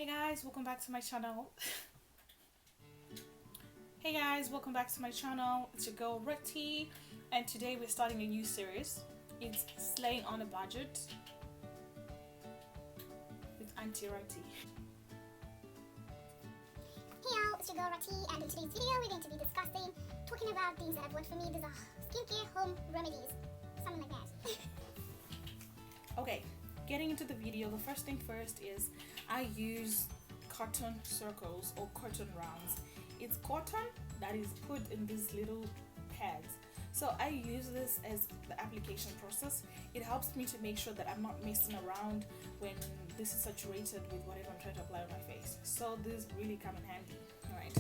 Hey guys, welcome back to my channel. Hey guys, welcome back to my channel. It's your girl Reti, and today we're starting a new series. It's Slaying on a Budget with Auntie Reti. Hey y'all, it's your girl Rati, and in today's video we're going to be talking about things that have worked for me. These are skincare home remedies, something like that. Okay, getting into the video, the first thing first is I use cotton circles or cotton rounds. It's cotton that is put in these little pads. So I use this as the application process. It helps me to make sure that I'm not messing around when this is saturated with whatever I'm trying to apply on my face. So this really come in handy. Alright.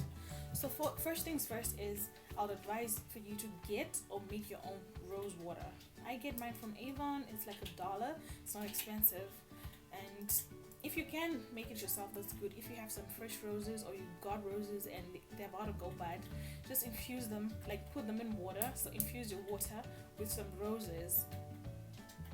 So first things first is I would advise for you to get or make your own rose water. I get mine from Avon. It's like $1. It's not expensive, and if you can make it yourself, that's good. If you have some fresh roses or you got roses and they're about to go bad, just infuse them, like put them in water. So infuse your water with some roses,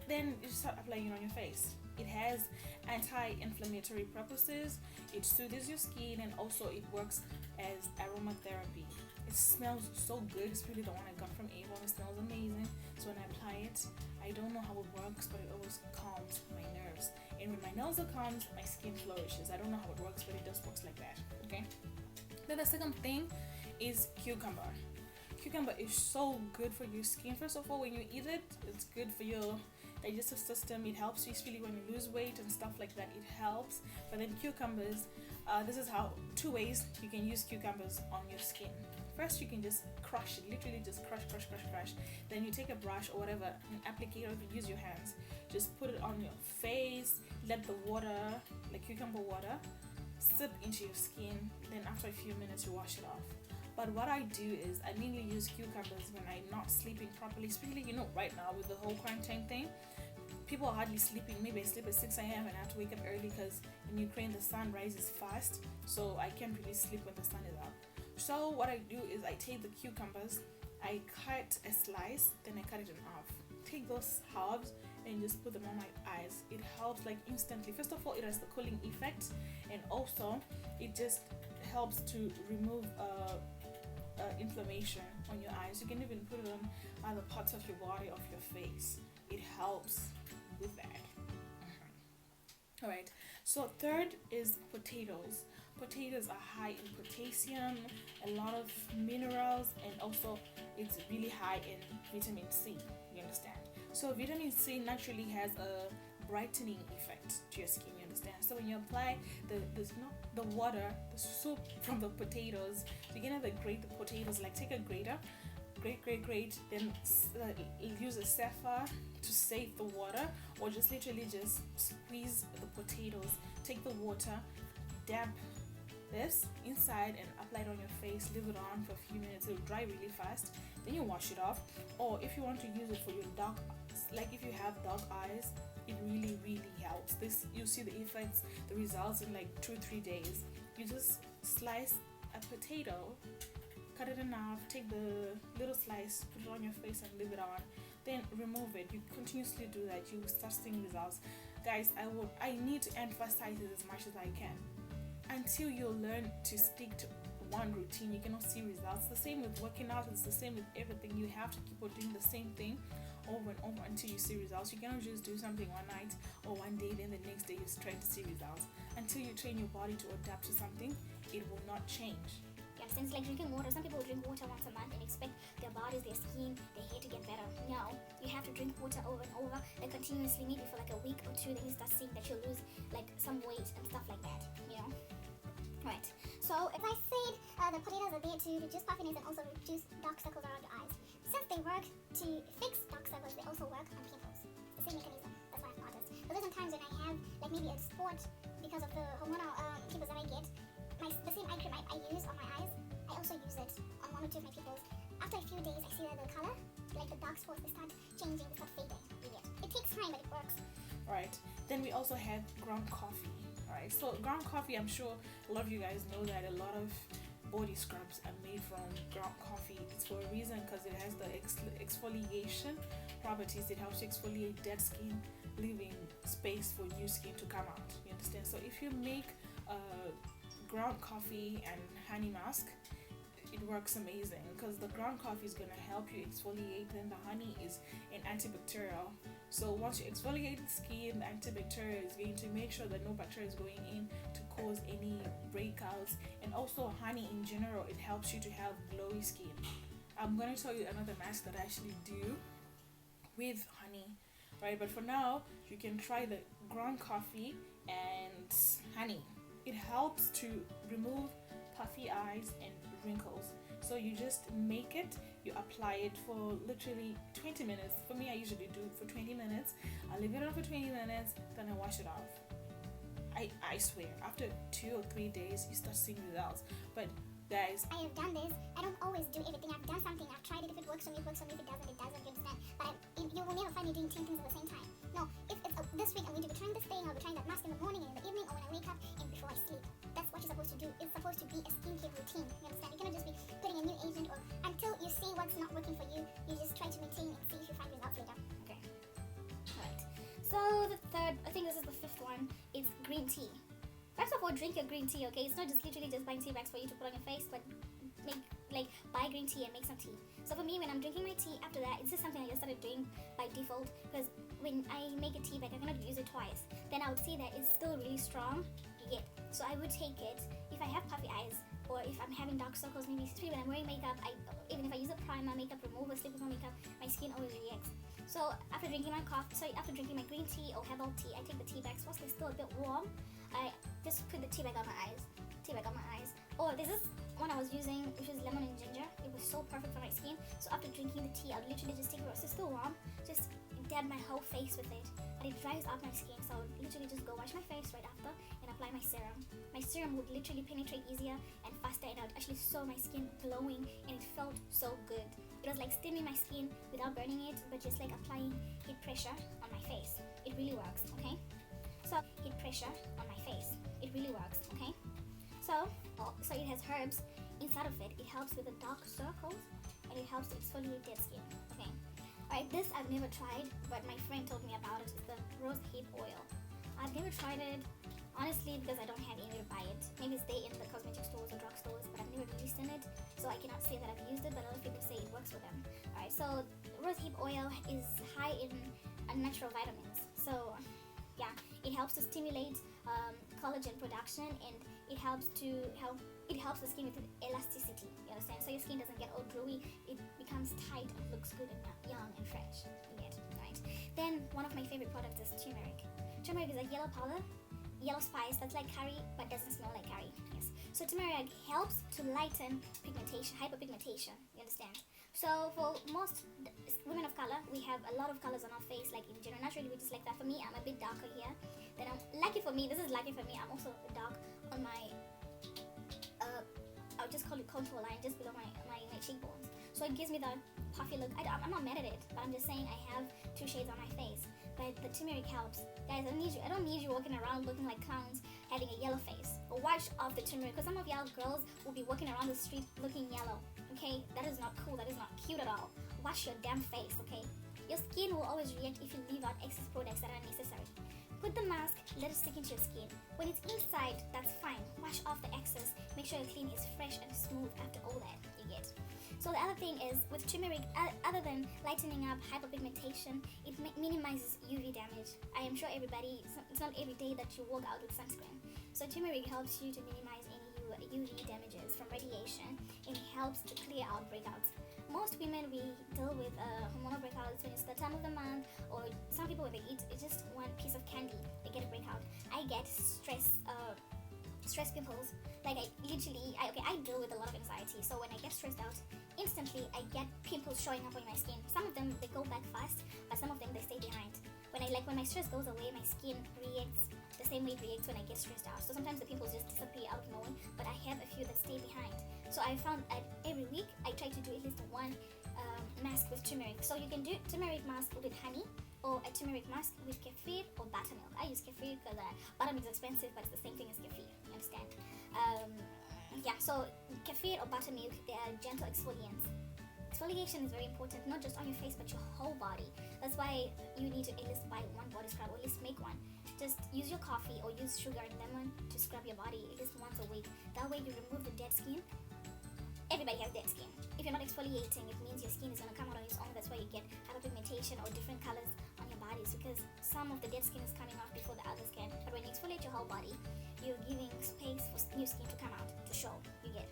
then you start applying it on your face. It has anti-inflammatory purposes, it soothes your skin, and also it works as aromatherapy. It smells so good. It's really the one I got from Avon. It smells amazing. So when I apply it, I don't know how it works, but it always calms my nerves. And when my nerves are calmed, my skin flourishes. I don't know how it works, but it just works like that. Okay. Then the second thing is cucumber. Cucumber is so good for your skin. First of all, when you eat it, it's good for your digestive system. It helps you, especially when you lose weight and stuff like that. It helps. But then cucumbers, this is how 2 ways you can use cucumbers on your skin. First, you can just crush it, literally just crush. Then you take a brush or whatever, an applicator, if you use your hands, just put it on your face, let the water, like cucumber water, sip into your skin. Then after a few minutes, you wash it off. But what I do is I mainly use cucumbers when I'm not sleeping properly, especially, right now with the whole quarantine thing. People are hardly sleeping. Maybe I sleep at 6 a.m. and I have to wake up early because in Ukraine the sun rises fast, so I can't really sleep when the sun is up. So what I do is I take the cucumbers, I cut a slice, then I cut it in half. Take those halves and just put them on my eyes. It helps like instantly. First of all, it has the cooling effect, and also it just helps to remove inflammation on your eyes. You can even put it on other parts of your body, of your face. It helps with that. Alright, so third is potatoes. Potatoes are high in potassium, a lot of minerals, and also it's really high in vitamin C. You understand? So vitamin C naturally has a brightening effect to your skin. You understand? So when you apply the water, the soup from the potatoes, you're gonna grate the potatoes. Like take a grater, grate, then use a sapphire to save the water, or just literally just squeeze the potatoes. Take the water, dab this inside and apply it on your face, leave it on for a few minutes. It will dry really fast, then you wash it off. Or if you want to use it for your dark, like if you have dark eyes, it really helps. This, you see the effects, the results in like 2-3 days. You just slice a potato, cut it in half, take the little slice, put it on your face and leave it on, then remove it. You continuously do that, you start seeing results. Guys, I need to emphasize it as much as I can. Until you learn to stick to one routine, you cannot see results. The same with working out, it's the same with everything. You have to keep on doing the same thing over and over until you see results. You cannot just do something one night or one day, then the next day you're trying to see results. Until you train your body to adapt to something, it will not change. You understand? It's like drinking water. Some people drink water once a month and expect their bodies, their skin, their hair to get better. No, you have to drink water over and over, and continuously, maybe for like a week or two. Then you start seeing that you lose like some weight and stuff like that. Right. So as I said, the potatoes are there to reduce puffiness and also reduce dark circles around your eyes. Since they work to fix dark circles, they also work on pimples. It's the same mechanism. That's what I've noticed. But there's sometimes when I have like maybe a spot because of the hormonal pimples that I get, the same eye cream I use on my eyes, I also use it on 1 or 2 of my pimples. After a few days, I see that the color, like the dark spots, they start changing, they start fading. It takes time, but it works. Right. Then we also have ground coffee. Alright, so ground coffee, I'm sure a lot of you guys know that a lot of body scrubs are made from ground coffee. It's for a reason, because it has the exfoliation properties. It helps to exfoliate dead skin, leaving space for new skin to come out. You understand? So if you make ground coffee and honey mask, it works amazing because the ground coffee is going to help you exfoliate, and the honey is an antibacterial. So once you exfoliate the skin, the antibacterial is going to make sure that no bacteria is going in to cause any breakouts. And also honey in general, it helps you to have glowy skin. I'm going to tell you another mask that I actually do with honey, right? But for now, you can try the ground coffee and honey. It helps to remove puffy eyes and wrinkles. So you just make it, you apply it for literally 20 minutes. For me, I usually do it for 20 minutes. I leave it on for 20 minutes, then I wash it off. I swear, after 2 or 3 days, you start seeing results. But guys, I have done this. I don't always do everything. I've done something. I've tried it. If it works for me, it works for me. If it doesn't, it doesn't. You understand? But you will never find me doing 10 things at the same time. No, if it's this week I'm going to be trying this thing, I'll be trying that mask in the morning and in the evening, or when I wake up and before I sleep. That's what you're supposed to do. It's supposed to be a skincare routine. You understand? You cannot just be putting a new agent, or until you see what's not working for you, you just try to maintain and see if you find results later. Okay. Alright. So the third, I think this is the fifth one, is green tea. First of all, drink your green tea, okay? It's not just literally just buying tea bags for you to put on your face, but buy green tea and make some tea. So for me, when I'm drinking my tea, after that, it's just something I just started doing by default, because when I make a tea bag, I cannot use it twice. Then I would see that it's still really strong, you get. So I would take it, if I have puffy eyes, or if I'm having dark circles, maybe especially when I'm wearing makeup, even if I use a primer, makeup remover, sleep with my makeup, my skin always reacts. So after drinking my green tea or herbal tea, I take the tea bags. Once they're still a bit warm, I just put the tea bag on my eyes. Or this is one I was using, which is lemon and ginger. It was so perfect for my skin. So after drinking the tea, I'd literally just take it, it's still warm, just dab my whole face with it, and it dries out my skin. So I would literally just go wash my face right after and apply my serum. My serum would literally penetrate easier and faster, and I would actually saw my skin glowing, and it felt so good. It was like steaming my skin without burning it, but just like applying heat pressure on my face. It really works, okay? So heat pressure on my face. It really works, okay? So it has herbs inside of it. It helps with the dark circles, and it helps to exfoliate dead skin, okay? Alright, this I've never tried, but my friend told me about it. It's the rose hip oil. I've never tried it, honestly, because I don't have anywhere to buy it. Maybe it's there in the cosmetic stores or drugstores, but I've never used in it, so I cannot say that I've used it, but a lot of people say it works for them. Alright, so rose hip oil is high in natural vitamins. So yeah, it helps to stimulate collagen production, and it helps the skin with elasticity. You understand? So your skin doesn't get all dewy. It becomes tight and looks good and young and fresh. You get right. Then one of my favorite products is turmeric. Turmeric is a yellow powder, yellow spice that's like curry but doesn't smell like curry. Yes. So turmeric helps to lighten pigmentation, hyperpigmentation. You understand? So for most women of color, we have a lot of colors on our face, like in general. Naturally, we just like that. For me, I'm a bit darker here. Then I'm lucky for me. This is lucky for me. I'm also dark on my I'll just call it contour line just below my cheekbones. So it gives me the puffy look. I'm not mad at it, but I'm just saying I have 2 shades on my face. But the turmeric helps. Guys, I don't need you walking around looking like clowns, having a yellow face. Or wash off the turmeric, because some of y'all girls will be walking around the street looking yellow. Okay? That is not cool. That is not cute at all. Wash your damn face, okay? Your skin will always react if you leave out excess products that are unnecessary. Put the mask, let it stick into your skin. When it's inside, that's fine. Wash off the excess. Make sure your skin is fresh and smooth after all that you get. So the other thing is, with turmeric, other than lightening up hyperpigmentation, it minimizes UV damage. I am sure everybody, it's not every day that you walk out with sunscreen. So turmeric helps you to minimize any UV damages from radiation, and it helps to clear out breakouts. Most women, we deal with hormonal breakouts when it's the time of the month, or some people, when they eat just one piece of candy, they get a breakout. I get stress pimples. Like I deal with a lot of anxiety, so when I get stressed out, instantly I get pimples showing up on my skin. Some of them, they go back fast, but some of them, they stay behind. When my stress goes away, my skin reacts the same way it reacts when I get stressed out. So sometimes the pimples just disappear out of nowhere, but I have a few that stay behind. So I found that every week I try to do at least one mask with turmeric. So you can do turmeric mask with honey, or a turmeric mask with kefir or buttermilk. I use kefir because buttermilk is expensive, but it's the same thing as kefir. You understand? So kefir or buttermilk, they are gentle exfoliants. Exfoliation is very important, not just on your face but your whole body. That's why you need to at least buy one body scrub, or at least make one. just use your coffee or use sugar and lemon to scrub your body at least once a week. That way you remove the dead skin. Everybody has dead skin. If you're not exfoliating, it means your skin is going to come out on its own. That's why you get hyperpigmentation or different colors on your bodies, because some of the dead skin is coming off before the others can. But when you exfoliate your whole body, you're giving space for new skin to come out, to show. You get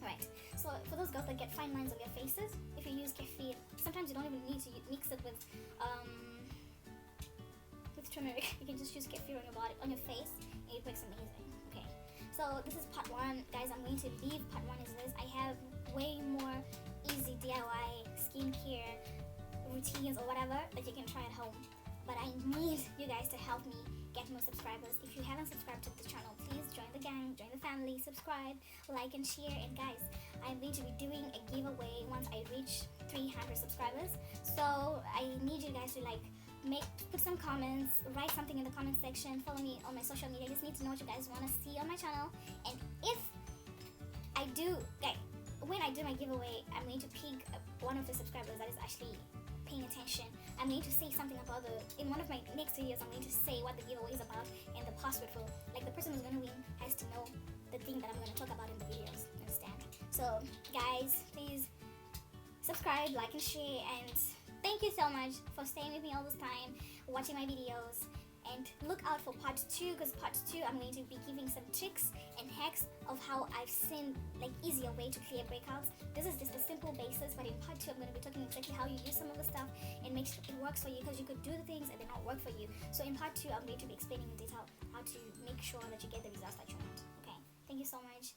right. So for those girls that get fine lines on their faces, if you use kefir, sometimes you don't even need to mix it with turmeric. You can just use kefir on your body, on your face, and it works amazing. Okay, so this is part 1, guys. I'm going to leave part 1 as this. I have way more easy DIY skincare routines or whatever that you can try at home, but I need you guys to help me get more subscribers. If you haven't subscribed to the channel, please join the gang, join the family, subscribe, like and share. And guys, I'm going to be doing a giveaway once I reach 300 subscribers, so I need you guys to put some comments, write something in the comment section, follow me on my social media. I just need to know what you guys want to see on my channel. And if I do, when I do my giveaway, I'm going to pick one of the subscribers that is actually paying attention. I'm going to say something about in one of my next videos, I'm going to say what the giveaway is about and the password for, the person who's going to win has to know the thing that I'm going to talk about in the videos, understand? So guys, please subscribe, like and share, and thank you so much for staying with me all this time, watching my videos. And look out for part 2, because part 2 I'm going to be giving some tricks and hacks of how I've seen easier way to clear breakouts. This is just a simple basis, but in part 2 I'm going to be talking exactly how you use some of the stuff and make sure it works for you, because you could do the things and they not work for you. So in part 2 I'm going to be explaining in detail how to make sure that you get the results that you want. Okay, thank you so much.